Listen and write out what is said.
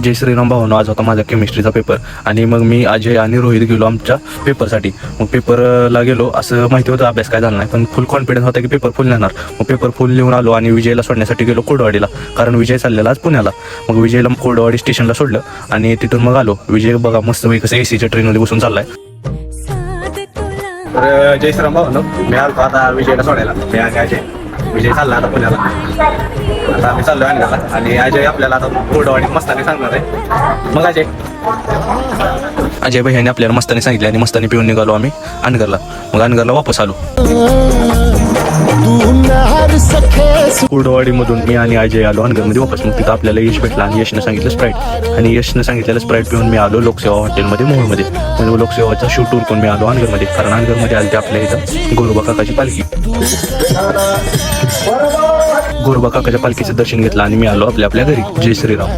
जय श्रीराम भावनो. आज होता माझा केमिस्ट्रीचा पेपर आणि मग मी अजय आणि रोहित गेलो आमच्या पेपरसाठी. मग पेपरला गेलो, असं माहिती होतं अभ्यास काय झाला नाही, पण फुल कॉन्फिडन्स होता की पेपर फुल नेणार. मग पेपर फुल लिहून आलो आणि विजयला सोडण्यासाठी गेलो कोडवाडीला, कारण विजय चाललेला आज पुण्याला. मग विजयला कोडवाडी स्टेशनला सोडलं आणि तिथून मग आलो. विजय बघा मस्त कसं एसीच्या ट्रेनमध्ये बसून चाललाय. तर जय श्रीराम भावनो, मी आलो आता विजयला सोडायला. मी आणि अजय, विजय चालला आता पुण्याला. आता आम्ही चाललोय अनगरला आणि अजय आपल्याला आता कोरडवाडीत मस्तानी सांगणार आहे. मग अजय भैयाने आपल्याला मस्तानी सांगितले आणि मस्तानी पिऊन निघालो आम्ही अनगरला. मग अनगरला वापस आलो. कोरडवाडीमधून मी आणि अजय आलो अनगरमध्ये वापस. मग तिथं आपल्याला यश भेटला आणि यशनं सांगितलं स्प्राईट, आणि यशनं सांगितलेलं स्प्राईट पिऊन मी आलो लोकसेवा हॉटेलमध्ये मोहोळमध्ये. म्हणजे लोकसेवाचा शूट उरकून मी आलो अनगरमध्ये, कारण अनगरमध्ये आली ते आपल्या इथं गोरोबा काकाची पालखी. गोरोबा काकाच्या पालखीचं दर्शन घेतलं आणि मी आलो आपल्या घरी. जय श्रीराम.